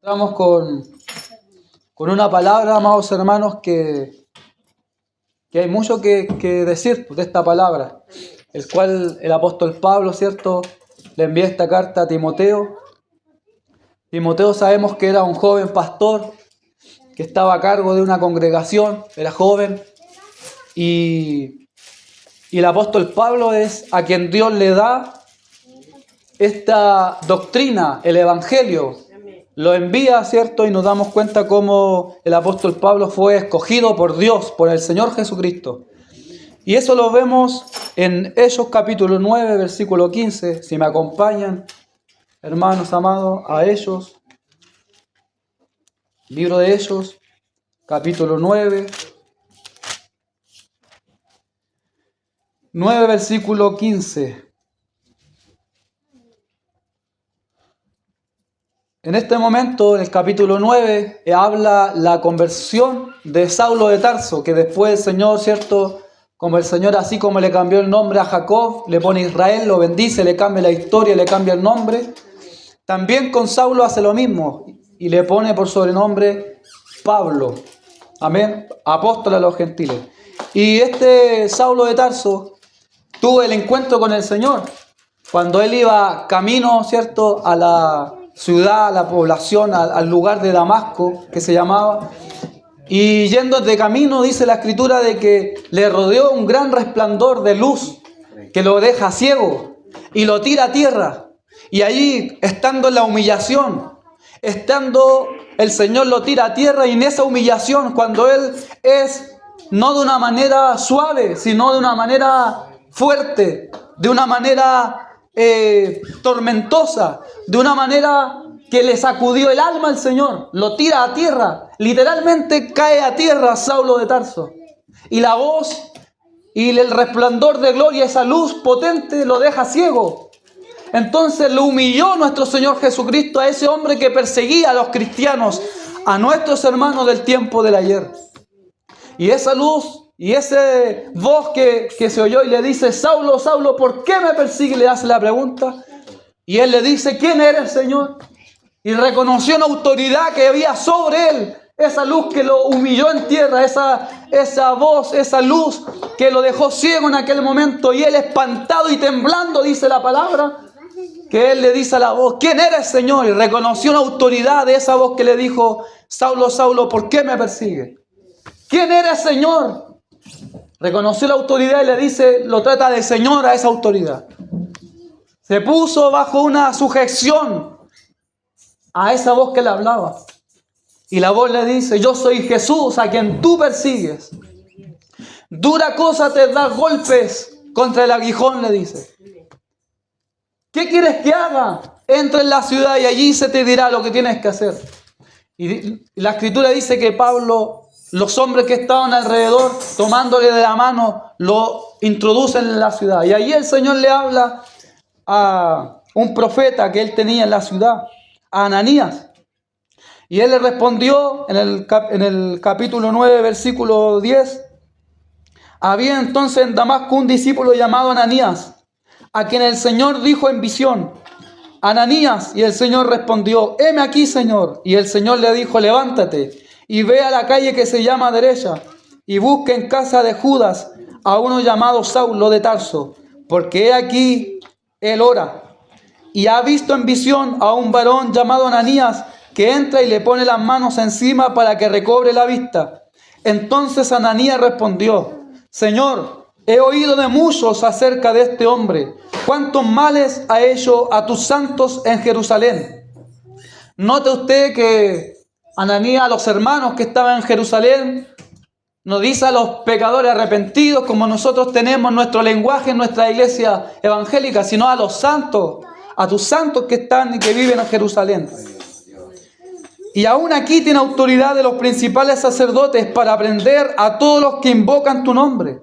Estamos con una palabra, amados hermanos, que hay mucho que decir de esta palabra, el cual el apóstol Pablo, ¿cierto?, le envía esta carta a Timoteo. Timoteo sabemos que era un joven pastor, que estaba a cargo de una congregación, era joven, y el apóstol Pablo es a quien Dios le da esta doctrina, el evangelio. Lo envía, ¿cierto? Y nos damos cuenta cómo el apóstol Pablo fue escogido por Dios, por el Señor Jesucristo. Y eso lo vemos en Hechos capítulo 9, versículo 15. Si me acompañan, hermanos amados, a Hechos. Libro de Hechos, capítulo 9. 9, versículo 15. En este momento, en el capítulo 9, habla la conversión de Saulo de Tarso, que después el Señor, ¿cierto?, como el Señor, así como le cambió el nombre a Jacob, le pone Israel, lo bendice, le cambia la historia, le cambia el nombre. También con Saulo hace lo mismo y le pone por sobrenombre Pablo. Amén. Apóstol a los gentiles. Y este Saulo de Tarso tuvo el encuentro con el Señor cuando él iba camino, ¿cierto?, a la ciudad, a la población, al lugar de Damasco, que se llamaba. Y yendo de camino, dice la escritura, de que le rodeó un gran resplandor de luz que lo deja ciego y lo tira a tierra. Y allí, estando en la humillación, el Señor lo tira a tierra, y en esa humillación, cuando Él es no de una manera suave, sino de una manera fuerte, de una manera tormentosa, de una manera que le sacudió el alma al Señor, lo tira a tierra, literalmente cae a tierra Saulo de Tarso. Y la voz y el resplandor de gloria, esa luz potente, lo deja ciego. Entonces lo humilló nuestro Señor Jesucristo a ese hombre que perseguía a los cristianos, a nuestros hermanos del tiempo del ayer. Y esa luz y ese voz que se oyó y le dice: Saulo, Saulo, ¿por qué me persigue? Le hace la pregunta. Y él le dice: ¿quién eres, Señor? Y reconoció una autoridad que había sobre él, esa luz que lo humilló en tierra, esa voz, esa luz que lo dejó ciego en aquel momento. Y él, espantado y temblando, dice la palabra, que él le dice a la voz: ¿quién eres, Señor? Y reconoció una autoridad de esa voz que le dijo: Saulo, Saulo, ¿por qué me persigue? ¿Quién eres, Señor? Reconoció la autoridad y le dice, lo trata de Señor a esa autoridad. Se puso bajo una sujeción a esa voz que le hablaba. Y la voz le dice: yo soy Jesús, a quien tú persigues. Dura cosa te dar golpes contra el aguijón, le dice. ¿Qué quieres que haga? Entra en la ciudad y allí se te dirá lo que tienes que hacer. Y la escritura dice que Pablo, los hombres que estaban alrededor, tomándole de la mano, lo introducen en la ciudad. Y allí el Señor le habla a un profeta que él tenía en la ciudad, a Ananías. Y él le respondió en el capítulo 9, versículo 10. Había entonces en Damasco un discípulo llamado Ananías, a quien el Señor dijo en visión: Ananías. Y el Señor respondió: heme aquí, Señor. Y el Señor le dijo: levántate y ve a la calle que se llama Derecha, y busca en casa de Judas a uno llamado Saulo de Tarso, porque he aquí él ora. Y ha visto en visión a un varón llamado Ananías, que entra y le pone las manos encima para que recobre la vista. Entonces Ananías respondió: Señor, he oído de muchos acerca de este hombre, cuántos males ha hecho a tus santos en Jerusalén. Note usted que Ananías, a los hermanos que estaban en Jerusalén, no dice a los pecadores arrepentidos como nosotros tenemos nuestro lenguaje en nuestra iglesia evangélica, sino a los santos, a tus santos que están y que viven en Jerusalén. Y aún aquí tiene autoridad de los principales sacerdotes para prender a todos los que invocan tu nombre.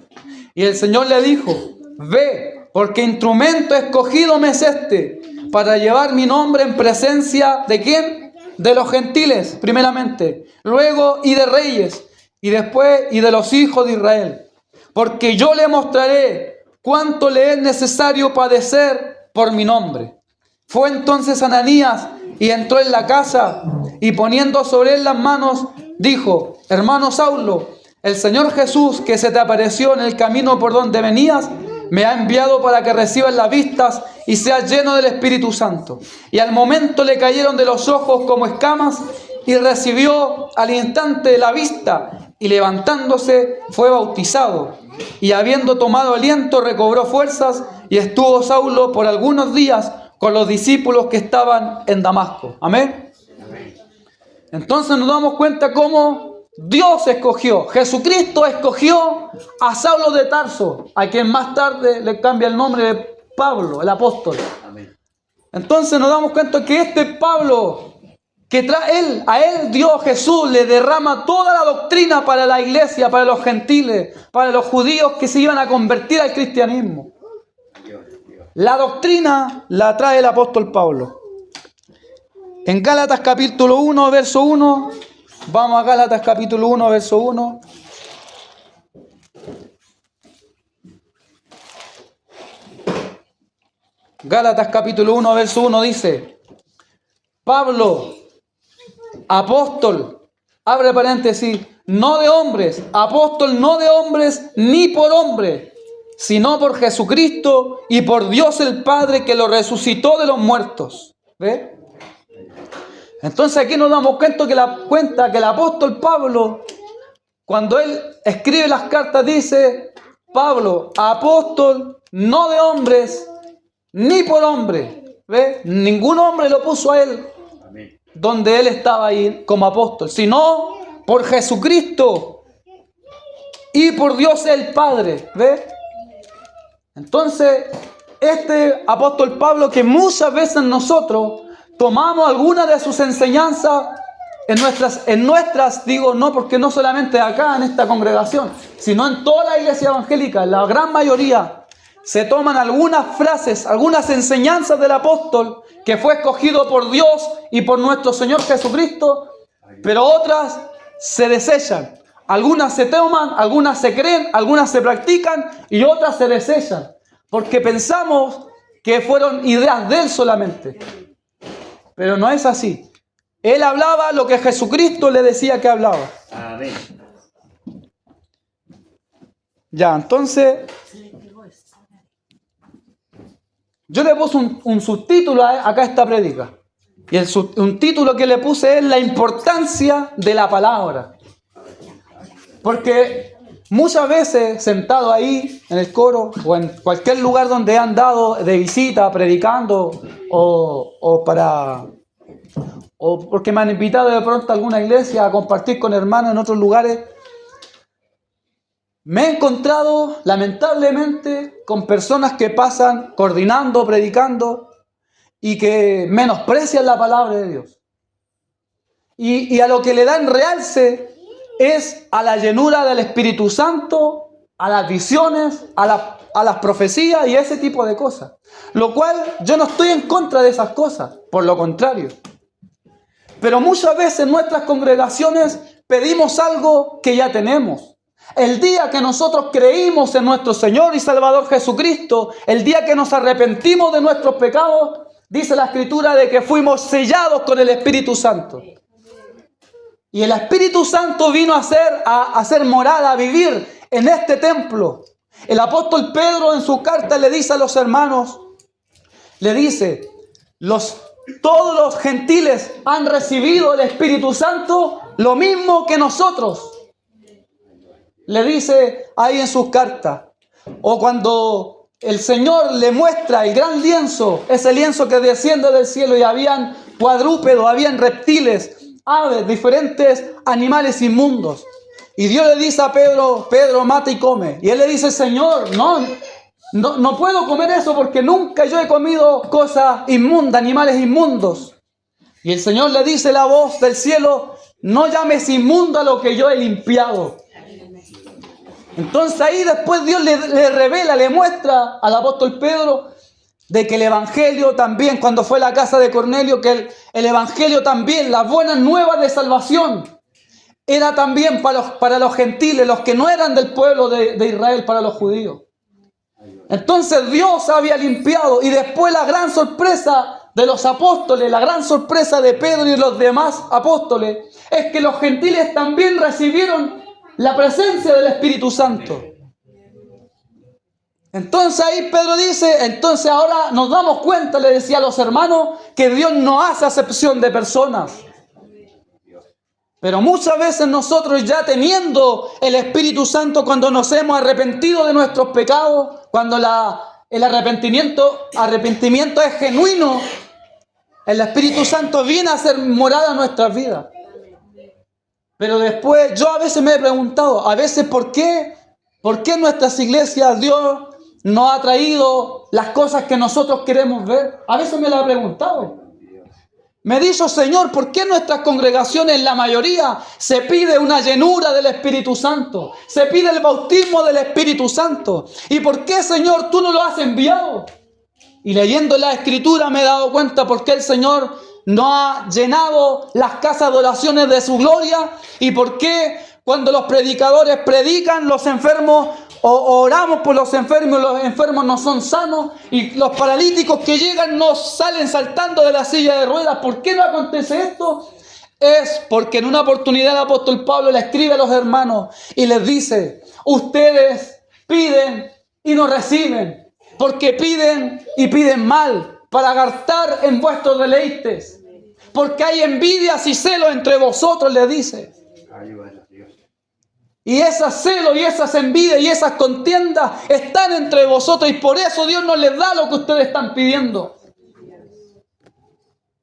Y el Señor le dijo: ve, porque instrumento escogido me es este, para llevar mi nombre en presencia ¿de quién? De los gentiles, primeramente, luego y de reyes, y después y de los hijos de Israel. Porque yo le mostraré cuánto le es necesario padecer por mi nombre. Fue entonces Ananías y entró en la casa y poniendo sobre él las manos, dijo: hermano Saulo, el Señor Jesús que se te apareció en el camino por donde venías, me ha enviado para que recibas las vistas y seas lleno del Espíritu Santo. Y al momento le cayeron de los ojos como escamas y recibió al instante la vista y levantándose fue bautizado. Y habiendo tomado aliento recobró fuerzas y estuvo Saulo por algunos días con los discípulos que estaban en Damasco. Amén. Entonces nos damos cuenta cómo Dios escogió, Jesucristo escogió a Saulo de Tarso, a quien más tarde le cambia el nombre de Pablo, el apóstol. Entonces nos damos cuenta que este Pablo, que a él Dios Jesús le derrama toda la doctrina para la iglesia, para los gentiles, para los judíos que se iban a convertir al cristianismo. La doctrina la trae el apóstol Pablo. En Gálatas capítulo 1, verso 1, vamos a Gálatas capítulo 1, verso 1. Gálatas capítulo 1, verso 1 dice: Pablo, apóstol, abre paréntesis, no de hombres, apóstol no de hombres ni por hombre, sino por Jesucristo y por Dios el Padre que lo resucitó de los muertos. ¿Ve? Entonces aquí nos damos cuenta que el apóstol Pablo, cuando él escribe las cartas, dice: Pablo, apóstol no de hombres ni por hombre. ¿Ve? Ningún hombre lo puso a él donde él estaba ahí como apóstol, sino por Jesucristo y por Dios el Padre. ¿Ve? Entonces, este apóstol Pablo, que muchas veces nosotros tomamos algunas de sus enseñanzas en nuestras, digo, no, porque no solamente acá en esta congregación, sino en toda la iglesia evangélica, la gran mayoría, se toman algunas frases, algunas enseñanzas del apóstol que fue escogido por Dios y por nuestro Señor Jesucristo, pero otras se desechan. Algunas se toman, algunas se creen, algunas se practican y otras se desechan, porque pensamos que fueron ideas de él solamente. Pero no es así. Él hablaba lo que Jesucristo le decía que hablaba. Amén. Ya, entonces, yo le puse un subtítulo acá a esta prédica. Y un título que le puse es la importancia de la palabra. Porque muchas veces, sentado ahí en el coro o en cualquier lugar donde he andado de visita, predicando, o porque me han invitado de pronto a alguna iglesia a compartir con hermanos en otros lugares, me he encontrado lamentablemente con personas que pasan coordinando, predicando y que menosprecian la palabra de Dios. Y a lo que le dan realce es a la llenura del Espíritu Santo, a las visiones, a las profecías y ese tipo de cosas. Lo cual yo no estoy en contra de esas cosas, por lo contrario. Pero muchas veces en nuestras congregaciones pedimos algo que ya tenemos. El día que nosotros creímos en nuestro Señor y Salvador Jesucristo, el día que nos arrepentimos de nuestros pecados, dice la Escritura de que fuimos sellados con el Espíritu Santo. Y el Espíritu Santo vino a hacer morada, a vivir en este templo. El apóstol Pedro en su carta le dice a los hermanos, le dice: todos los gentiles han recibido el Espíritu Santo lo mismo que nosotros. Le dice ahí en sus cartas. O cuando el Señor le muestra el gran lienzo, ese lienzo que desciende del cielo y habían cuadrúpedos, habían reptiles, aves, diferentes animales inmundos. Y Dios le dice a Pedro: Pedro, mata y come. Y él le dice: Señor, no puedo comer eso porque nunca yo he comido cosas inmundas, animales inmundos. Y el Señor le dice la voz del cielo: no llames inmundo a lo que yo he limpiado. Entonces ahí después Dios le revela, le muestra al apóstol Pedro de que el evangelio también, cuando fue a la casa de Cornelio, que el evangelio también, las buenas nuevas de salvación, era también para los gentiles, los que no eran del pueblo de Israel, para los judíos. Entonces Dios había limpiado, y después la gran sorpresa de los apóstoles, la gran sorpresa de Pedro y los demás apóstoles, es que los gentiles también recibieron la presencia del Espíritu Santo. Entonces ahí Pedro dice, entonces ahora nos damos cuenta, le decía a los hermanos, que Dios no hace acepción de personas. Pero muchas veces nosotros ya teniendo el Espíritu Santo, cuando nos hemos arrepentido de nuestros pecados, cuando el arrepentimiento es genuino, el Espíritu Santo viene a ser morada en nuestras vidas. Pero después, yo a veces me he preguntado, a veces ¿por qué en nuestras iglesias Dios no ha traído las cosas que nosotros queremos ver? A veces me lo he preguntado. Me he dicho, Señor, ¿por qué en nuestras congregaciones, en la mayoría, se pide una llenura del Espíritu Santo? Se pide el bautismo del Espíritu Santo. ¿Y por qué, Señor, tú no lo has enviado? Y leyendo la Escritura me he dado cuenta por qué el Señor no ha llenado las casas de oraciones de su gloria y por qué cuando los predicadores predican, los enfermos o oramos por los enfermos no son sanos y los paralíticos que llegan no salen saltando de la silla de ruedas. ¿Por qué no acontece esto? Es porque en una oportunidad el apóstol Pablo le escribe a los hermanos y les dice, ustedes piden y no reciben, porque piden y piden mal para gastar en vuestros deleites, porque hay envidias y celos entre vosotros, les dice. Y esas celos y esas envidias y esas contiendas están entre vosotros y por eso Dios no les da lo que ustedes están pidiendo.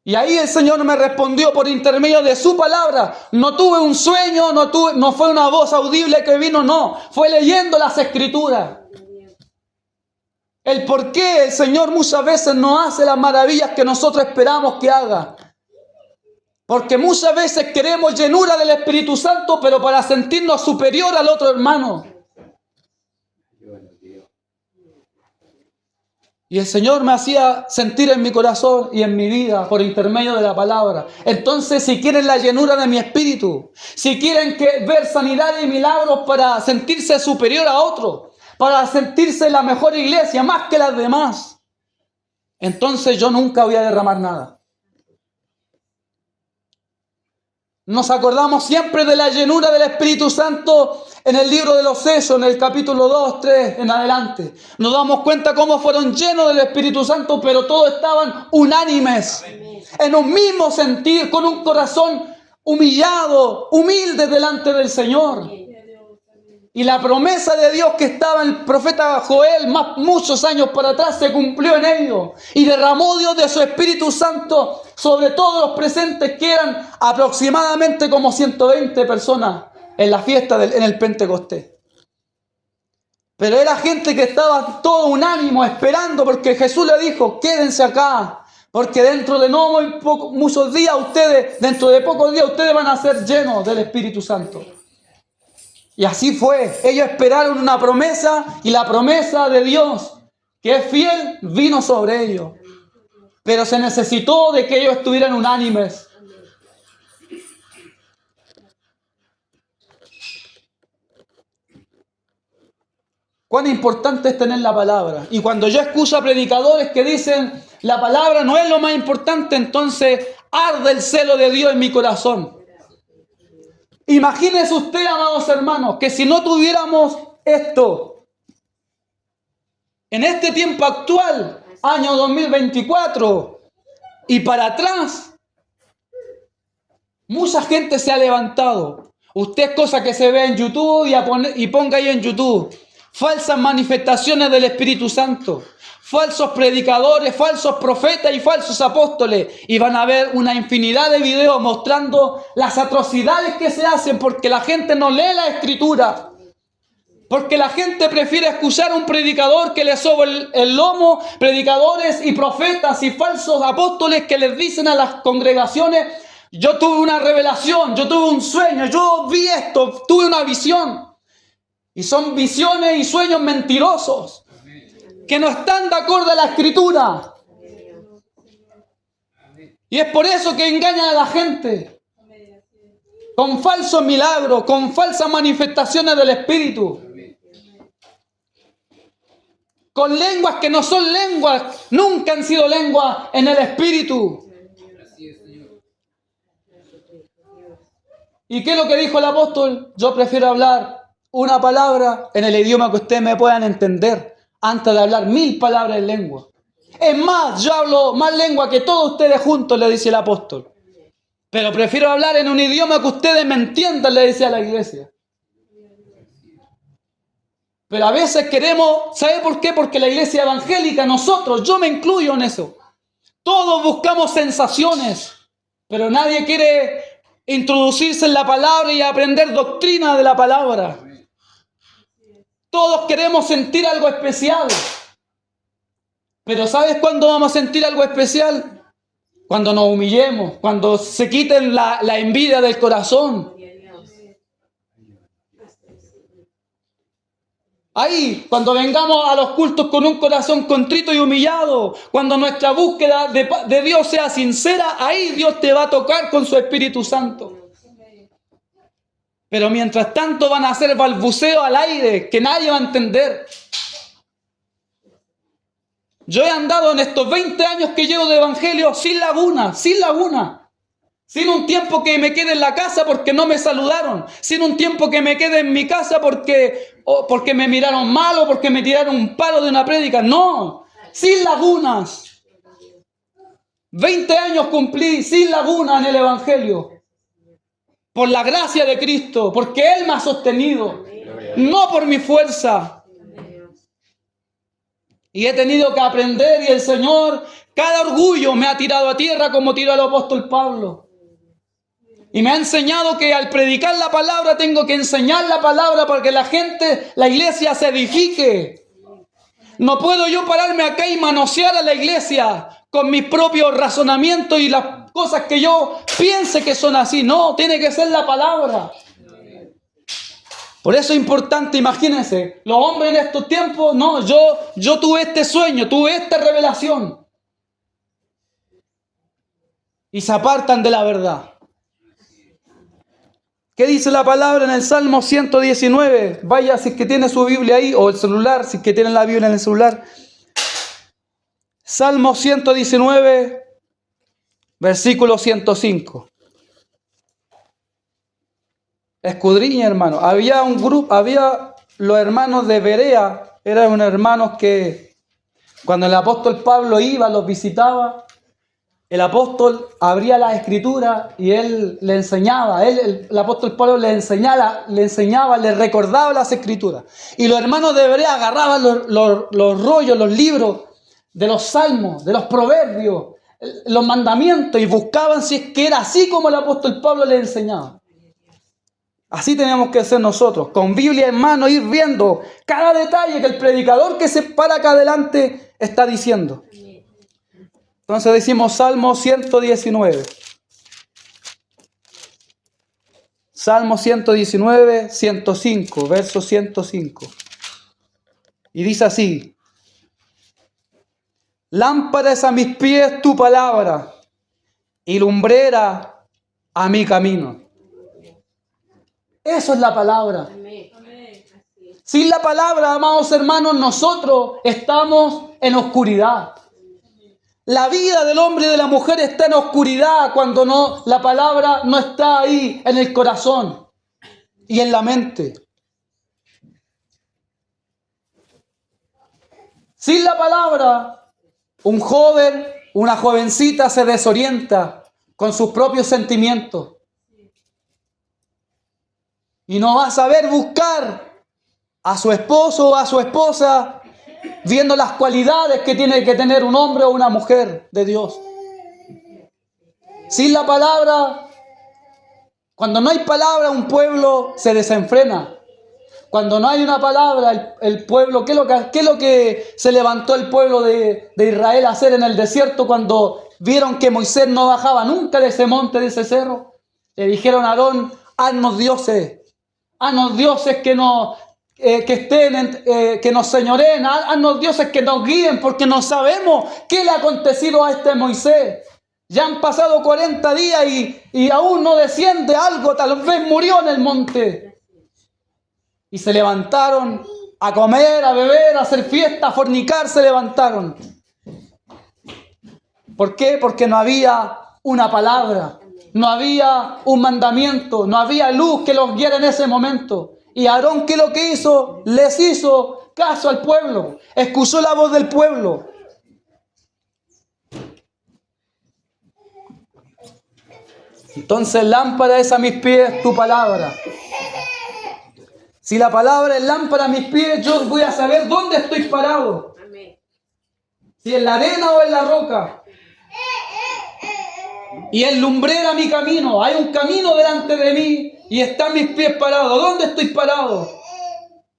Y ahí el Señor me respondió por intermedio de su palabra. No tuve un sueño, no fue una voz audible que vino, no. Fue leyendo las Escrituras. El por qué el Señor muchas veces no hace las maravillas que nosotros esperamos que haga. Porque muchas veces queremos llenura del Espíritu Santo, pero para sentirnos superior al otro hermano. Y el Señor me hacía sentir en mi corazón y en mi vida por intermedio de la palabra. Entonces, si quieren la llenura de mi espíritu, si quieren ver sanidad y milagros para sentirse superior a otro, para sentirse la mejor iglesia, más que las demás, entonces yo nunca voy a derramar nada. Nos acordamos siempre de la llenura del Espíritu Santo en el libro de los Hechos, en el capítulo 2, 3, en adelante. Nos damos cuenta cómo fueron llenos del Espíritu Santo, pero todos estaban unánimes, en un mismo sentir, con un corazón humillado, humilde delante del Señor. Y la promesa de Dios que estaba en el profeta Joel muchos años para atrás se cumplió en ellos. Y derramó Dios de su Espíritu Santo sobre todos los presentes, que eran aproximadamente como 120 personas en la fiesta en el Pentecostés. Pero era gente que estaba todo unánimo esperando, porque Jesús le dijo, quédense acá, porque dentro de muchos días dentro de pocos días ustedes van a ser llenos del Espíritu Santo. Y así fue. Ellos esperaron una promesa y la promesa de Dios, que es fiel, vino sobre ellos. Pero se necesitó de que ellos estuvieran unánimes. Cuán importante es tener la palabra. Y cuando yo escucho a predicadores que dicen la palabra no es lo más importante, entonces arde el celo de Dios en mi corazón. Imagínese usted, amados hermanos, que si no tuviéramos esto, en este tiempo actual, año 2024, y para atrás, mucha gente se ha levantado. Usted es cosa que se ve en YouTube y ponga ahí en YouTube, falsas manifestaciones del Espíritu Santo, falsos predicadores, falsos profetas y falsos apóstoles. Y van a ver una infinidad de videos mostrando las atrocidades que se hacen porque la gente no lee la Escritura. Porque la gente prefiere escuchar a un predicador que le sobe el lomo, predicadores y profetas y falsos apóstoles que les dicen a las congregaciones, yo tuve una revelación, yo tuve un sueño, yo vi esto, tuve una visión. Y son visiones y sueños mentirosos que no están de acuerdo a la Escritura. Y es por eso que engañan a la gente con falsos milagros, con falsas manifestaciones del Espíritu. con lenguas que no son lenguas, nunca han sido lenguas en el Espíritu. ¿Y qué es lo que dijo el apóstol? Yo prefiero hablar una palabra en el idioma que ustedes me puedan entender antes de hablar 1000 palabras en lengua. Es más, yo hablo más lengua que todos ustedes juntos, le dice el apóstol. Pero prefiero hablar en un idioma que ustedes me entiendan, le dice a la iglesia. Pero a veces queremos, ¿sabe por qué? Porque la iglesia evangélica, nosotros, yo me incluyo en eso. Todos buscamos sensaciones, pero nadie quiere introducirse en la palabra y aprender doctrina de la palabra. Todos queremos sentir algo especial. Pero ¿sabes cuándo vamos a sentir algo especial? Cuando nos humillemos, cuando se quiten la envidia del corazón. Ahí, cuando vengamos a los cultos con un corazón contrito y humillado, cuando nuestra búsqueda de Dios sea sincera, ahí Dios te va a tocar con su Espíritu Santo. Pero mientras tanto van a hacer balbuceo al aire que nadie va a entender. Yo he andado en estos 20 años que llevo de evangelio sin laguna. Sin un tiempo que me quede en la casa porque no me saludaron. Sin un tiempo que me quede en mi casa porque me miraron mal o porque me tiraron un palo de una prédica. No, sin lagunas. 20 años cumplí sin laguna en el evangelio. Por la gracia de Cristo, porque Él me ha sostenido. No por mi fuerza. Y he tenido que aprender y el Señor, cada orgullo me ha tirado a tierra como tiró al apóstol Pablo. Y me ha enseñado que al predicar la palabra tengo que enseñar la palabra para que la gente, la iglesia se edifique. No puedo yo pararme acá y manosear a la iglesia con mis propios razonamientos y las cosas que yo piense que son así. No, tiene que ser la palabra. Por eso es importante, imagínense, los hombres en estos tiempos, no, yo tuve este sueño, tuve esta revelación. Y se apartan de la verdad. ¿Qué dice la palabra en el Salmo 119? Vaya, si es que tiene su Biblia ahí, o el celular, si es que tiene la Biblia en el celular. Salmo 119, versículo 105. Escudriña, hermano. Había un grupo, había los hermanos de Berea, eran unos hermanos que cuando el apóstol Pablo iba, los visitaba, el apóstol abría la escritura y él le enseñaba, el apóstol Pablo le enseñaba, le recordaba las escrituras. Y los hermanos de Berea agarraban los rollos, los libros de los salmos, de los proverbios, los mandamientos y buscaban si es que era así como el apóstol Pablo le enseñaba. Así tenemos que ser nosotros, con Biblia en mano, ir viendo cada detalle que el predicador que se para acá adelante está diciendo. Entonces decimos Salmo 119. Salmo 119, 105, verso 105. Y dice así: lámpara es a mis pies tu palabra y lumbrera a mi camino. Eso es la palabra. Sin la palabra, amados hermanos, nosotros estamos en oscuridad. La vida del hombre y de la mujer está en oscuridad cuando la palabra no está ahí en el corazón y en la mente. Sin la palabra, un joven, una jovencita se desorienta con sus propios sentimientos. Y no va a saber buscar a su esposo o a su esposa viendo las cualidades que tiene que tener un hombre o una mujer de Dios. Sin la palabra, cuando no hay palabra, un pueblo se desenfrena. Cuando no hay una palabra, el pueblo, ¿qué es lo que se levantó el pueblo de Israel a hacer en el desierto cuando vieron que Moisés no bajaba nunca de ese monte, de ese cerro? Le dijeron a Aarón: haznos dioses que nos que nos señoreen, haznos dioses que nos guíen, porque no sabemos qué le ha acontecido a este Moisés. Ya han pasado 40 días y aún no desciende algo, tal vez murió en el monte. Y se levantaron A comer, a beber, a hacer fiesta, a fornicar, se levantaron. ¿Por qué? Porque no había una palabra, no había un mandamiento, no había luz que los guiara en ese momento. Y Aarón, ¿qué es lo que hizo? Les hizo caso al pueblo, escuchó la voz del pueblo. Entonces, lámpara es a mis pies tu palabra. Si la palabra es lámpara a mis pies, yo voy a saber dónde estoy parado. Si en la arena o en la roca. Y es lumbrera mi camino. Hay un camino delante de mí y están mis pies parados. ¿Dónde estoy parado?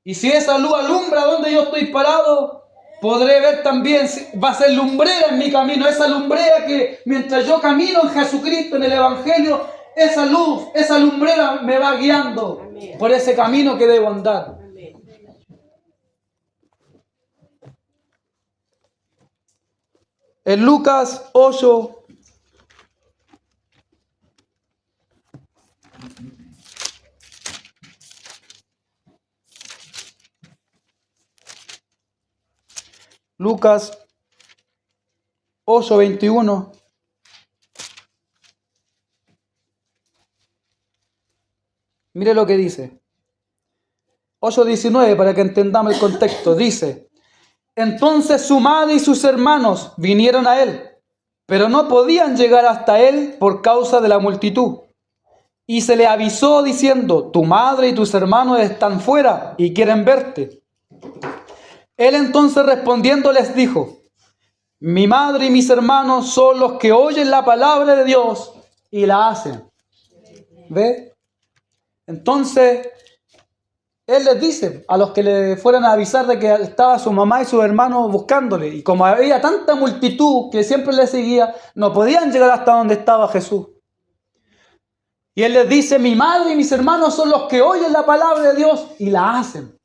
Y si esa luz alumbra donde yo estoy parado, podré ver también, va a ser lumbrera en mi camino. Esa lumbrera que mientras yo camino en Jesucristo, en el Evangelio, esa luz, esa lumbrera me va guiando por ese camino que debo andar. En Lucas 8, Lucas 8:21. Mire lo que dice. 8:19, para que entendamos el contexto. Dice: entonces su madre y sus hermanos vinieron a él, pero no podían llegar hasta él por causa de la multitud. Y se le avisó diciendo: tu madre y tus hermanos están fuera y quieren verte. Él entonces respondiendo les dijo: mi madre y mis hermanos son los que oyen la palabra de Dios y la hacen. ¿Ve? Entonces, él les dice a los que le fueran a avisar de que estaba su mamá y sus hermanos buscándole. Y como había tanta multitud que siempre le seguía, no podían llegar hasta donde estaba Jesús. Y él les dice: mi madre y mis hermanos son los que oyen la palabra de Dios y la hacen.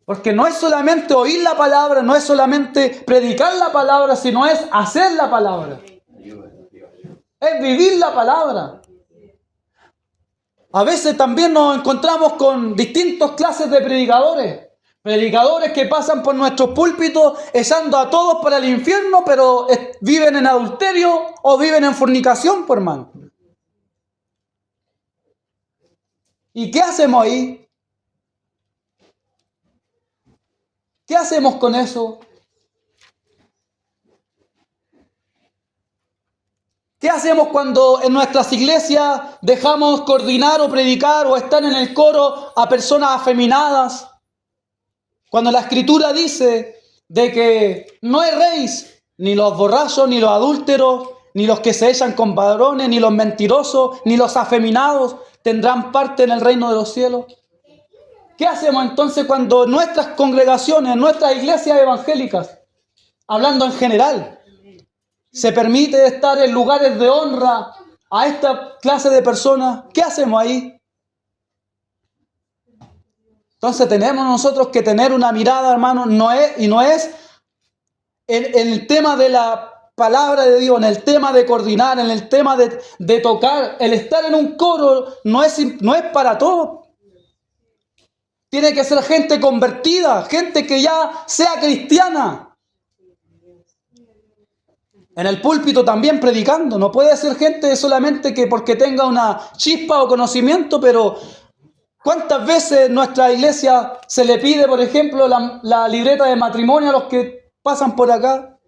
Porque no es solamente oír la palabra, no es solamente predicar la palabra, sino es hacer la palabra. Es vivir la palabra. A veces también nos encontramos con distintas clases de predicadores. Predicadores que pasan por nuestros púlpitos echando a todos para el infierno, pero viven en adulterio o viven en fornicación, por hermano. ¿Y qué hacemos ahí? ¿Qué hacemos con eso? ¿Qué hacemos cuando en nuestras iglesias dejamos coordinar o predicar o estar en el coro a personas afeminadas? Cuando la Escritura dice de que no erréis ni los borrachos, ni los adúlteros, ni los que se echan con varones, ni los mentirosos, ni los afeminados tendrán parte en el reino de los cielos. ¿Qué hacemos entonces cuando nuestras congregaciones, nuestras iglesias evangélicas, hablando en general, se permite estar en lugares de honra a esta clase de personas? ¿Qué hacemos ahí? Entonces tenemos nosotros que tener una mirada, hermano, no es en el tema de la palabra de Dios, en el tema de coordinar, en el tema de tocar. El estar en un coro no es para todos. Tiene que ser gente convertida, gente que ya sea cristiana. En el púlpito también predicando. No puede ser gente solamente que porque tenga una chispa o conocimiento, pero ¿cuántas veces en nuestra iglesia se le pide, por ejemplo, la libreta de matrimonio a los que pasan por acá?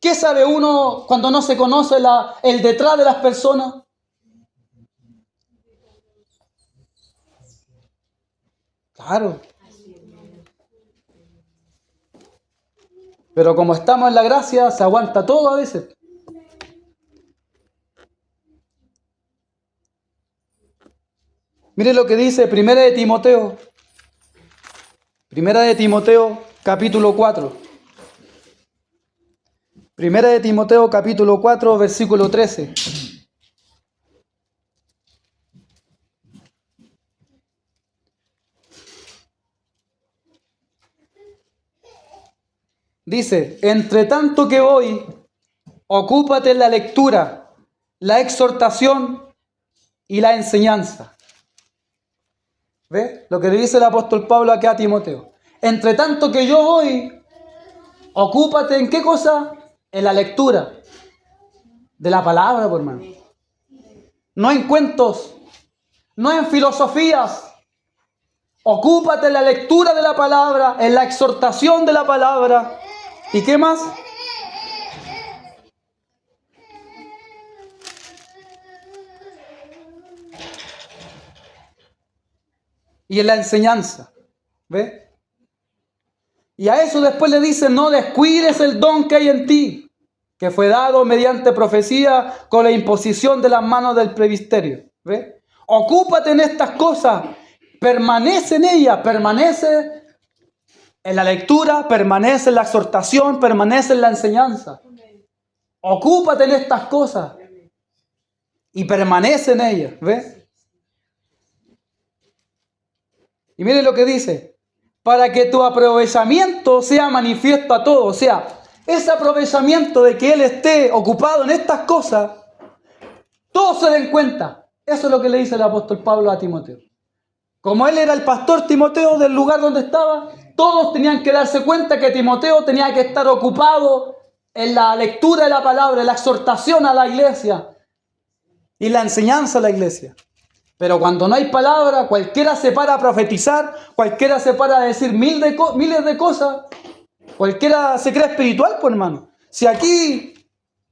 ¿Qué sabe uno cuando no se conoce el detrás de las personas? Claro. Pero como estamos en la gracia, se aguanta todo a veces. Mire lo que dice Primera de Timoteo. Primera de Timoteo, capítulo 4. Primera de Timoteo, capítulo 4, versículo 13. Dice: entre tanto que voy, ocúpate en la lectura, la exhortación y la enseñanza. ¿Ve? Lo que le dice el apóstol Pablo acá a Timoteo. Entre tanto que yo voy, ocúpate en qué cosa? En la lectura de la palabra, por hermano. No en cuentos, no en filosofías. Ocúpate en la lectura de la palabra, en la exhortación de la palabra. ¿Y qué más? Y en la enseñanza. ¿Ve? Y a eso después le dice, no descuides el don que hay en ti, que fue dado mediante profecía con la imposición de las manos del presbiterio. ¿Ve? Ocúpate en estas cosas, permanece en ellas, permanece en la lectura, permanece en la exhortación, permanece en la enseñanza. Ocúpate en estas cosas y permanece en ellas. ¿Ve? Y miren lo que dice, para que tu aprovechamiento sea manifiesto a todos. O sea, ese aprovechamiento de que él esté ocupado en estas cosas, todos se den cuenta. Eso es lo que le dice el apóstol Pablo a Timoteo. Como él era el pastor Timoteo del lugar donde estaba, todos tenían que darse cuenta que Timoteo tenía que estar ocupado en la lectura de la palabra, en la exhortación a la iglesia y la enseñanza a la iglesia. Pero cuando no hay palabra, cualquiera se para a profetizar, cualquiera se para a decir miles de cosas, cualquiera se cree espiritual, pues hermano. Si aquí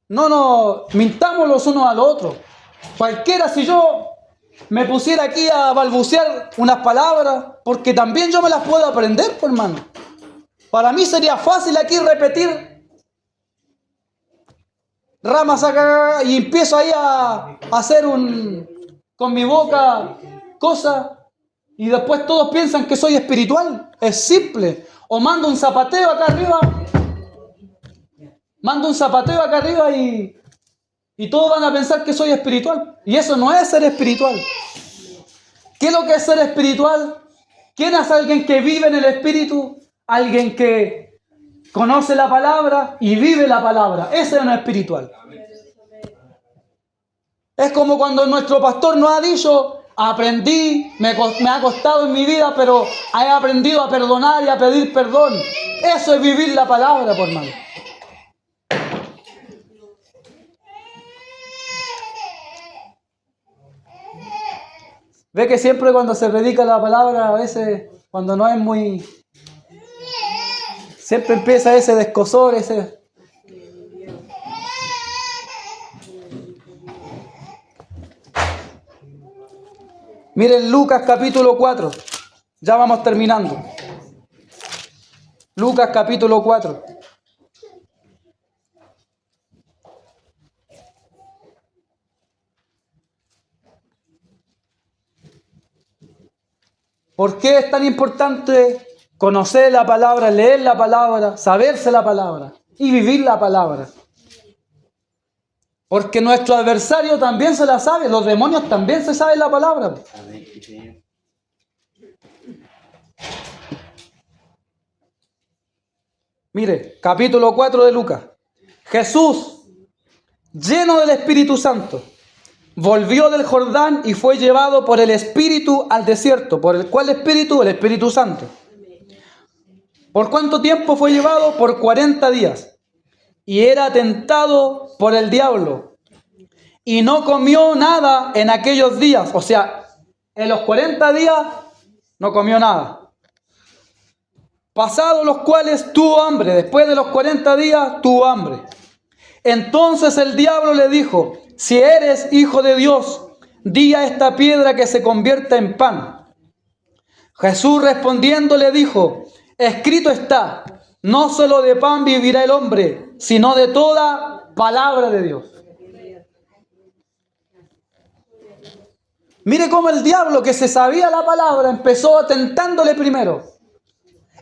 no nos mintamos los unos a los otros, cualquiera, si yo me pusiera aquí a balbucear unas palabras, porque también yo me las puedo aprender, pues hermano. Para mí sería fácil aquí repetir ramas acá y empiezo ahí a hacer con mi boca cosas y después todos piensan que soy espiritual. Es simple. O mando un zapateo acá arriba. Mando un zapateo acá arriba y todos van a pensar que soy espiritual. Y eso no es ser espiritual. ¿Qué es lo que es ser espiritual? ¿Quién es alguien que vive en el espíritu? Alguien que conoce la palabra y vive la palabra. Ese no es espiritual. Es como cuando nuestro pastor nos ha dicho, aprendí, me ha costado en mi vida, pero he aprendido a perdonar y a pedir perdón. Eso es vivir la palabra, por hermano. Ve que siempre cuando se predica la palabra, a veces, cuando no es muy... Siempre empieza ese descosor, ese... Miren Lucas capítulo 4. Ya vamos terminando. Lucas capítulo 4. ¿Por qué es tan importante conocer la palabra, leer la palabra, saberse la palabra y vivir la palabra? Porque nuestro adversario también se la sabe, los demonios también se saben la palabra. Mire, capítulo 4 de Lucas. Jesús, lleno del Espíritu Santo, volvió del Jordán y fue llevado por el Espíritu al desierto. ¿Por el cuál Espíritu? El Espíritu Santo. ¿Por cuánto tiempo fue llevado? Por 40 días. Y era tentado por el diablo. Y no comió nada en aquellos días. O sea, en los 40 días no comió nada. Pasados los cuales tuvo hambre. Después de los 40 días tuvo hambre. Entonces el diablo le dijo, si eres hijo de Dios, di a esta piedra que se convierta en pan. Jesús respondiendo le dijo, escrito está, no solo de pan vivirá el hombre, sino de toda palabra de Dios. Mire cómo el diablo, que se sabía la palabra, empezó tentándole primero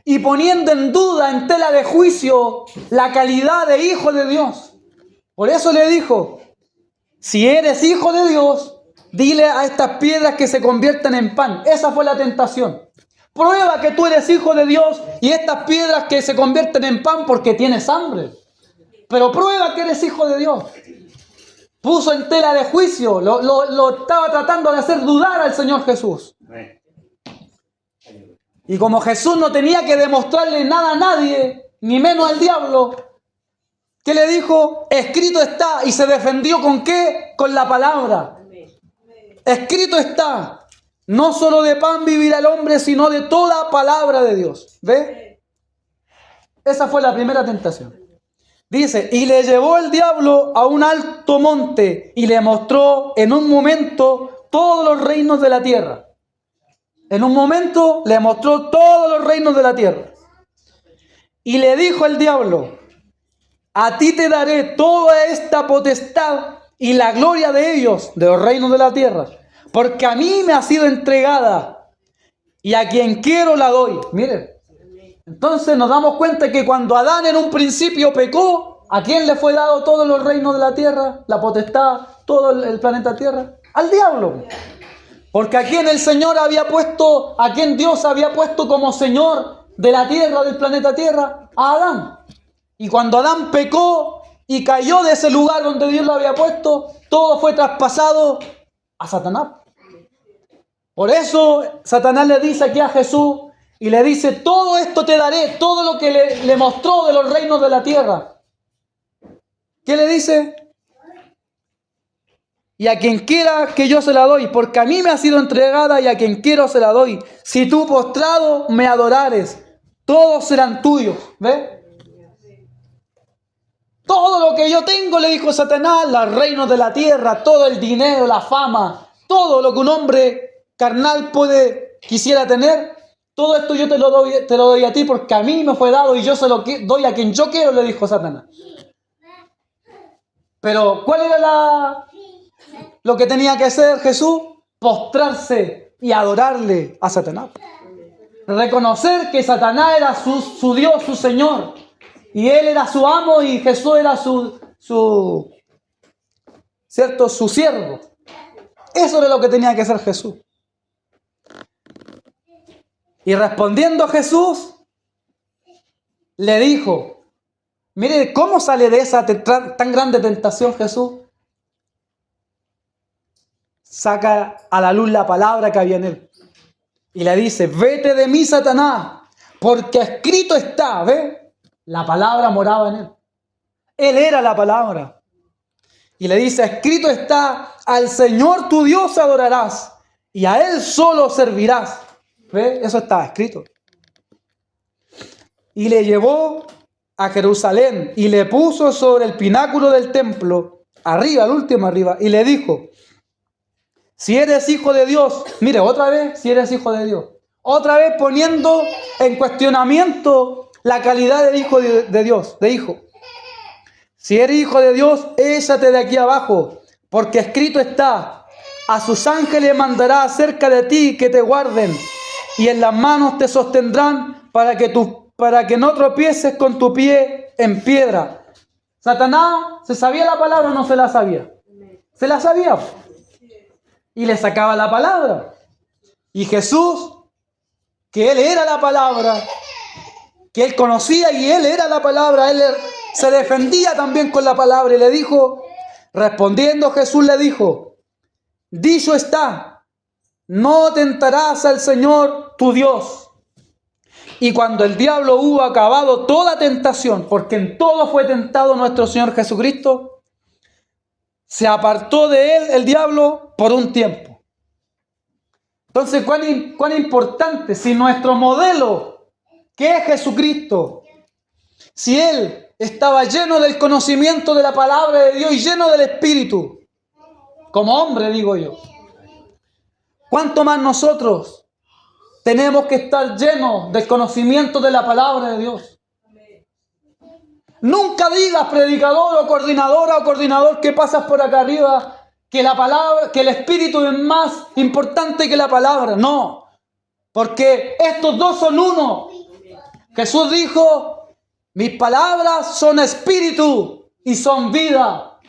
y poniendo en duda, en tela de juicio, la calidad de hijo de Dios. Por eso le dijo, si eres hijo de Dios, dile a estas piedras que se conviertan en pan. Esa fue la tentación. Prueba que tú eres hijo de Dios y estas piedras que se convierten en pan porque tienes hambre. Pero prueba que eres hijo de Dios. Puso en tela de juicio, lo estaba tratando de hacer dudar al Señor Jesús. Y como Jesús no tenía que demostrarle nada a nadie, ni menos al diablo, ¿qué le dijo? Escrito está. ¿Y se defendió con qué? Con la palabra. Escrito está. No solo de pan vivirá el hombre, sino de toda palabra de Dios. ¿Ve? Esa fue la primera tentación. Dice, y le llevó el diablo a un alto monte y le mostró en un momento todos los reinos de la tierra. En un momento le mostró todos los reinos de la tierra. Y le dijo el diablo, a ti te daré toda esta potestad y la gloria de ellos, de los reinos de la tierra, porque a mí me ha sido entregada y a quien quiero la doy. Miren, entonces nos damos cuenta que cuando Adán en un principio pecó, ¿a quién le fue dado todos los reinos de la tierra, la potestad, todo el planeta Tierra? Al diablo. Porque a quien el Señor había puesto, a quien Dios había puesto como Señor de la tierra, del planeta Tierra, a Adán. Y cuando Adán pecó y cayó de ese lugar donde Dios lo había puesto, todo fue traspasado a Satanás. Por eso Satanás le dice aquí a Jesús y le dice, todo esto te daré, todo lo que le mostró de los reinos de la tierra. ¿Qué le dice? Y a quien quiera que yo se la doy, porque a mí me ha sido entregada y a quien quiero se la doy. Si tú postrado me adorares, todos serán tuyos. ¿Ves? Todo lo que yo tengo, le dijo Satanás, los reinos de la tierra, todo el dinero, la fama, todo lo que un hombre carnal quisiera tener, todo esto yo te lo doy a ti porque a mí me fue dado y yo se lo doy a quien yo quiero, le dijo Satanás. Pero ¿cuál era lo que tenía que hacer Jesús? Postrarse y adorarle a Satanás. Reconocer que Satanás era su Dios, su Señor. Y él era su amo y Jesús era su siervo. Eso era lo que tenía que hacer Jesús. Y respondiendo Jesús, le dijo, mire cómo sale de esa tan grande tentación Jesús. Saca a la luz la palabra que había en él. Y le dice, vete de mí, Satanás, porque escrito está, ¿ve? La palabra moraba en él. Él era la palabra. Y le dice, escrito está, al Señor tu Dios adorarás y a Él solo servirás. ¿Ve? Eso estaba escrito. Y le llevó a Jerusalén y le puso sobre el pináculo del templo, arriba, el último arriba, y le dijo, si eres hijo de Dios, mire, otra vez, si eres hijo de Dios, otra vez poniendo en cuestionamiento la calidad del hijo de Dios, de hijo. Si eres hijo de Dios, échate de aquí abajo, porque escrito está, a sus ángeles mandará acerca de ti que te guarden, y en las manos te sostendrán para que no tropieces con tu pie en piedra. Satanás, ¿se sabía la palabra o no se la sabía? Se la sabía. Y le sacaba la palabra. Y Jesús, que Él era la palabra, que Él conocía y Él era la palabra, Él se defendía también con la palabra y le dijo, respondiendo Jesús le dijo, dicho está, no tentarás al Señor tu Dios. Y cuando el diablo hubo acabado toda tentación, porque en todo fue tentado nuestro Señor Jesucristo, se apartó de él el diablo por un tiempo. Entonces, ¿cuán importante? Si nuestro modelo, que es Jesucristo, si Él estaba lleno del conocimiento de la palabra de Dios y lleno del Espíritu, como hombre digo yo, ¿cuánto más nosotros tenemos que estar llenos del conocimiento de la palabra de Dios? Nunca digas, predicador o coordinadora o coordinador que pasas por acá arriba, que la palabra, que el Espíritu es más importante que la palabra. No, porque estos dos son uno. Jesús dijo, mis palabras son espíritu y son vida.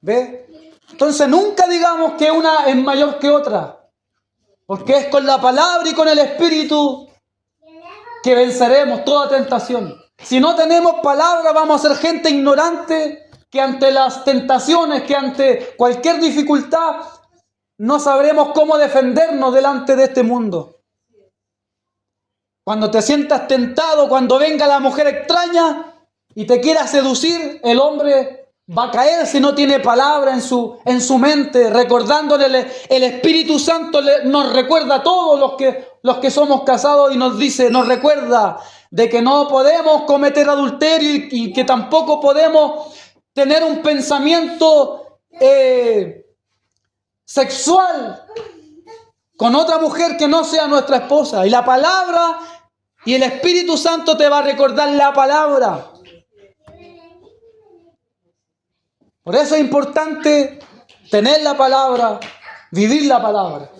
¿Ve? Entonces nunca digamos que una es mayor que otra, porque es con la palabra y con el Espíritu que venceremos toda tentación. Si no tenemos palabra, vamos a ser gente ignorante que ante las tentaciones, que ante cualquier dificultad, no sabremos cómo defendernos delante de este mundo. Cuando te sientas tentado, cuando venga la mujer extraña y te quiera seducir, el hombre va a caer si no tiene palabra en su mente, recordándole. El Espíritu Santo nos recuerda a todos los que somos casados y nos recuerda de que no podemos cometer adulterio y que tampoco podemos tener un pensamiento sexual con otra mujer que no sea nuestra esposa. Y la palabra y el Espíritu Santo te va a recordar la palabra. Por eso es importante tener la palabra, vivir la palabra.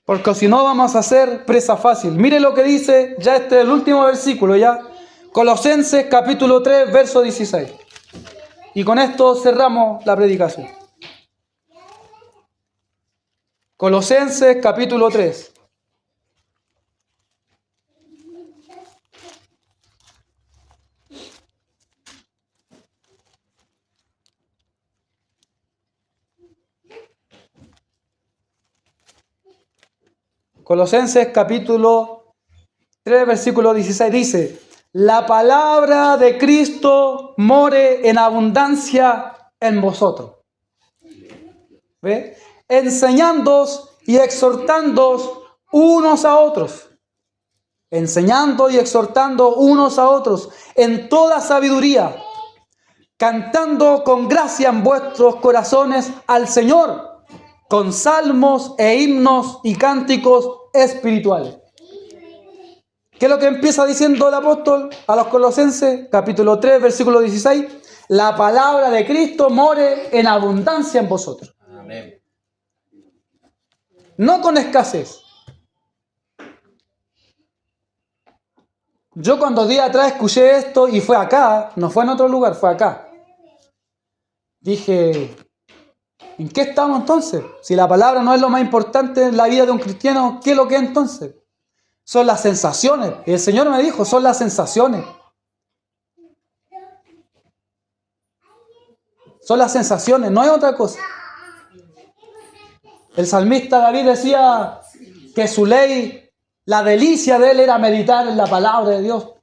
Porque si no vamos a ser presa fácil. Mire lo que dice, ya este es el último versículo ya. Colosenses capítulo 3, verso 16. Y con esto cerramos la predicación. Colosenses capítulo 3. Colosenses capítulo 3, versículo 16 dice: la palabra de Cristo more en abundancia en vosotros. ¿Ve? Enseñándoos y exhortándoos unos a otros. Enseñando y exhortando unos a otros en toda sabiduría, cantando con gracia en vuestros corazones al Señor, con salmos e himnos y cánticos espirituales. ¿Qué es lo que empieza diciendo el apóstol a los Colosenses? Capítulo 3, versículo 16. La palabra de Cristo more en abundancia en vosotros. Amén. No con escasez. Yo cuando días atrás escuché esto y fue acá, no fue en otro lugar, fue acá. Dije, ¿en qué estamos entonces? Si la palabra no es lo más importante en la vida de un cristiano, ¿qué es lo que es entonces? Son las sensaciones. Y el Señor me dijo, son las sensaciones. Son las sensaciones, no es otra cosa. El salmista David decía que su ley, la delicia de él era meditar en la palabra de Dios,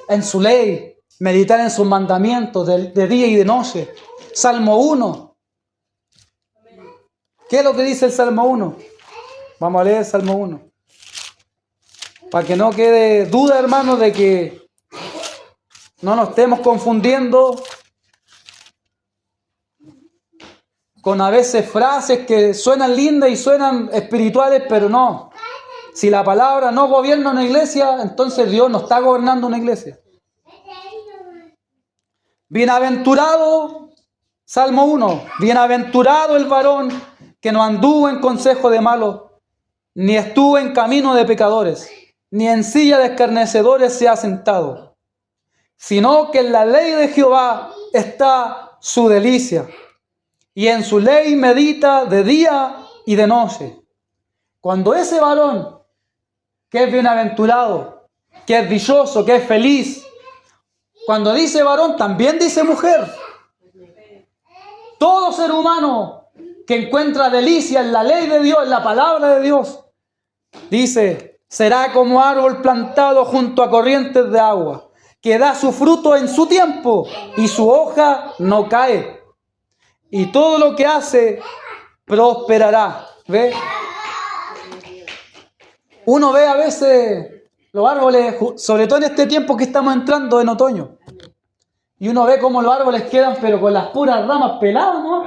en su ley, meditar en sus mandamientos de día y de noche. Salmo 1. ¿Qué es lo que dice el Salmo 1? Vamos a leer el Salmo 1. Para que no quede duda, hermanos, de que no nos estemos confundiendo con a veces frases que suenan lindas y suenan espirituales, pero no. Si la palabra no gobierna una iglesia, entonces Dios no está gobernando una iglesia. Bienaventurado, Salmo 1, bienaventurado el varón que no anduvo en consejo de malos, ni estuvo en camino de pecadores, ni en silla de escarnecedores se ha sentado, sino que en la ley de Jehová está su delicia, y en su ley medita de día y de noche. Cuando ese varón, que es bienaventurado, que es dichoso, que es feliz, cuando dice varón, también dice mujer. Todo ser humano que encuentra delicia en la ley de Dios, en la palabra de Dios, dice, será como árbol plantado junto a corrientes de agua, que da su fruto en su tiempo y su hoja no cae. Y todo lo que hace prosperará. ¿Ve? Uno ve a veces los árboles, sobre todo en este tiempo que estamos entrando en otoño, y uno ve cómo los árboles quedan pero con las puras ramas peladas, ¿no?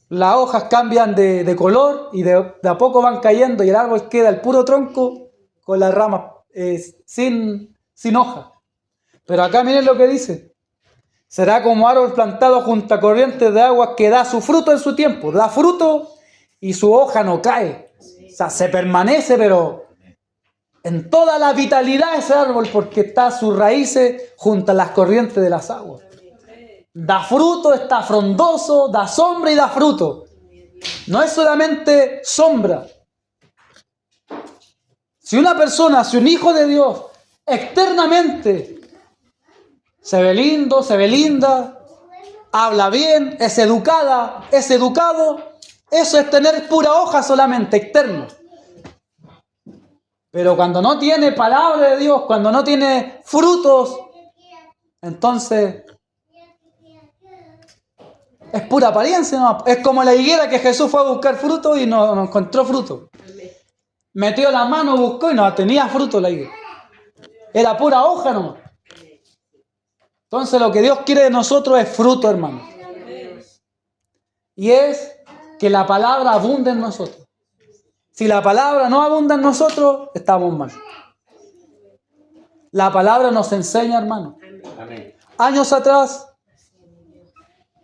Las hojas cambian de color y de a poco van cayendo y el árbol queda el puro tronco con las ramas sin hoja. Pero acá miren lo que dice. Será como árbol plantado junto a corrientes de agua que da su fruto en su tiempo. Da fruto y su hoja no cae. O sea, se permanece, pero en toda la vitalidad de ese árbol porque está sus raíces junto a las corrientes de las aguas. Da fruto, está frondoso, da sombra y da fruto. No es solamente sombra. Si una persona, si un hijo de Dios, externamente se ve lindo, se ve linda, habla bien, es educada, es educado, eso es tener pura hoja solamente, externo. Pero cuando no tiene palabra de Dios, cuando no tiene frutos, entonces es pura apariencia, ¿no? Es como la higuera que Jesús fue a buscar fruto y no encontró fruto. Metió la mano, buscó y no tenía fruto la higuera. Era pura hoja nomás. Entonces lo que Dios quiere de nosotros es fruto, hermano. Y es que la palabra abunde en nosotros. Si la palabra no abunda en nosotros, estamos mal. La palabra nos enseña, hermano. Amén. Años atrás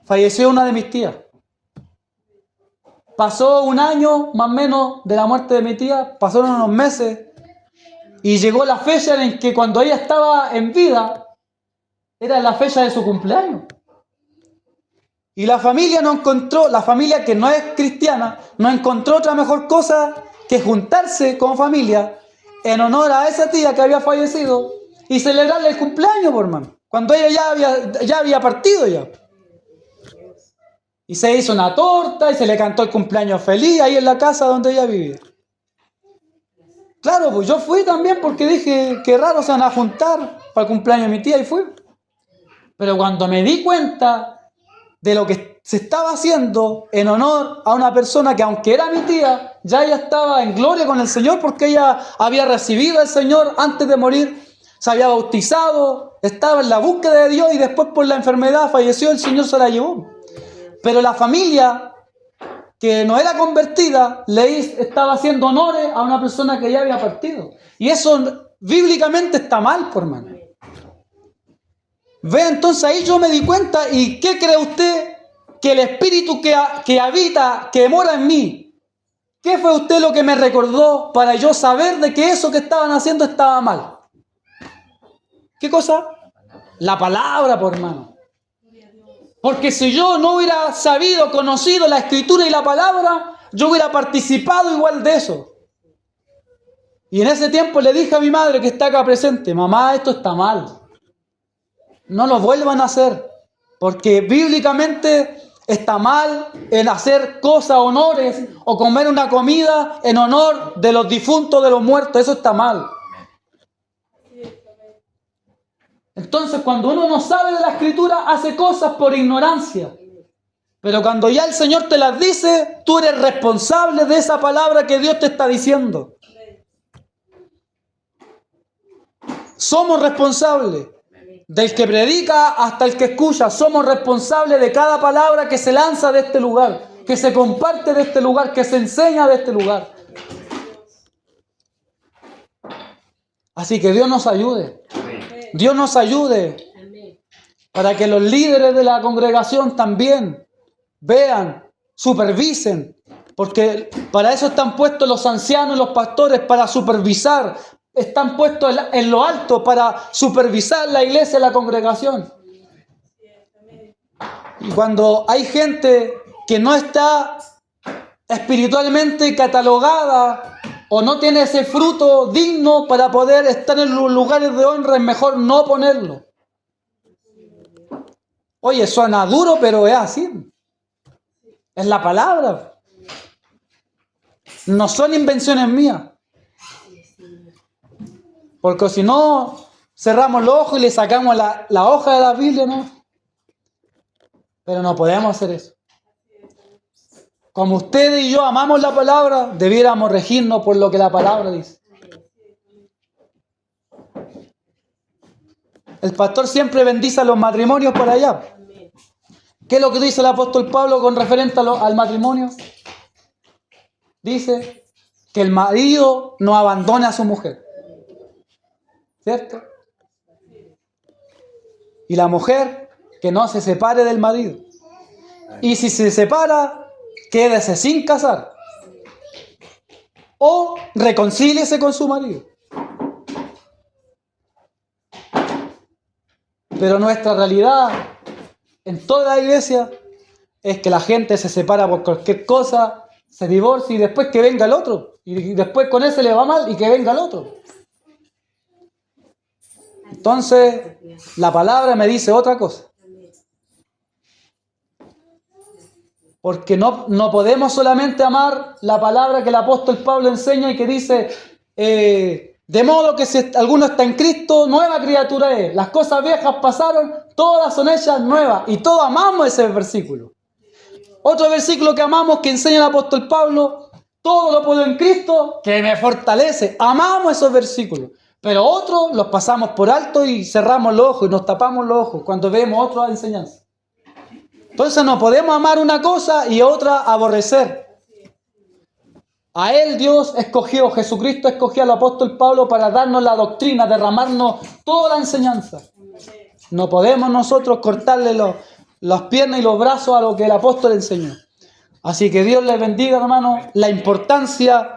falleció una de mis tías. Pasó un año más o menos de la muerte de mi tía, pasaron unos meses y llegó la fecha en que cuando ella estaba en vida, era la fecha de su cumpleaños. Y la familia no encontró, la familia que no es cristiana, no encontró otra mejor cosa que juntarse como familia en honor a esa tía que había fallecido y celebrarle el cumpleaños, por hermano, cuando ella ya había partido ya. Y se hizo una torta y se le cantó el cumpleaños feliz ahí en la casa donde ella vivía. Claro, pues yo fui también porque dije, qué raro se van a juntar para el cumpleaños de mi tía y fui. Pero cuando me di cuenta de lo que se estaba haciendo en honor a una persona que aunque era mi tía, ya ella estaba en gloria con el Señor porque ella había recibido al Señor antes de morir, se había bautizado, estaba en la búsqueda de Dios y después por la enfermedad falleció, el Señor se la llevó. Pero la familia que no era convertida le estaba haciendo honores a una persona que ya había partido. Y eso bíblicamente está mal, por hermano. Ve, entonces ahí yo me di cuenta. ¿Y qué cree usted? Que el espíritu que habita, que mora en mí, ¿qué fue usted lo que me recordó para yo saber de que eso que estaban haciendo estaba mal? ¿Qué cosa? La palabra, por hermano. Porque si yo no hubiera sabido, conocido la escritura y la palabra, yo hubiera participado igual de eso. Y en ese tiempo le dije a mi madre que está acá presente, mamá, esto está mal. No lo vuelvan a hacer. Porque bíblicamente está mal en hacer cosas, honores, o comer una comida en honor de los difuntos, de los muertos. Eso está mal. Entonces, cuando uno no sabe de la escritura, hace cosas por ignorancia. Pero cuando ya el Señor te las dice, tú eres responsable de esa palabra que Dios te está diciendo. Somos responsables. Del que predica hasta el que escucha. Somos responsables de cada palabra que se lanza de este lugar, que se comparte de este lugar, que se enseña de este lugar. Así que Dios nos ayude. Dios nos ayude para que los líderes de la congregación también vean, supervisen, porque para eso están puestos los ancianos y los pastores, para supervisar, están puestos en lo alto para supervisar la iglesia y la congregación. Y cuando hay gente que no está espiritualmente catalogada o no tiene ese fruto digno para poder estar en los lugares de honra, es mejor no ponerlo. Oye, suena duro, pero es así. Es la palabra. No son invenciones mías. Porque si no, cerramos los ojos y le sacamos la hoja de la Biblia, ¿no? Pero no podemos hacer eso. Como ustedes y yo amamos la palabra, debiéramos regirnos por lo que la palabra dice. El pastor siempre bendice a los matrimonios por allá. ¿Qué es lo que dice el apóstol Pablo con referente al matrimonio? Dice que el marido no abandone a su mujer. ¿Cierto? Y la mujer que no se separe del marido. Y si se separa, quédese sin casar. O reconcíliese con su marido. Pero nuestra realidad en toda la iglesia es que la gente se separa por cualquier cosa, se divorcia y después que venga el otro. Y después con ese le va mal y que venga el otro. Entonces, la palabra me dice otra cosa. Porque no podemos solamente amar la palabra que el apóstol Pablo enseña y que dice, de modo que si alguno está en Cristo, nueva criatura es. Las cosas viejas pasaron, todas son hechas nuevas. Y todos amamos ese versículo. Otro versículo que amamos que enseña el apóstol Pablo, todo lo puedo en Cristo que me fortalece. Amamos esos versículos. Pero otros los pasamos por alto y cerramos los ojos y nos tapamos los ojos cuando vemos otras enseñanzas. Entonces no podemos amar una cosa y otra aborrecer. A él Dios escogió, Jesucristo escogió al apóstol Pablo para darnos la doctrina, derramarnos toda la enseñanza. No podemos nosotros cortarle las piernas y los brazos a lo que el apóstol enseñó. Así que Dios les bendiga, hermano, la importancia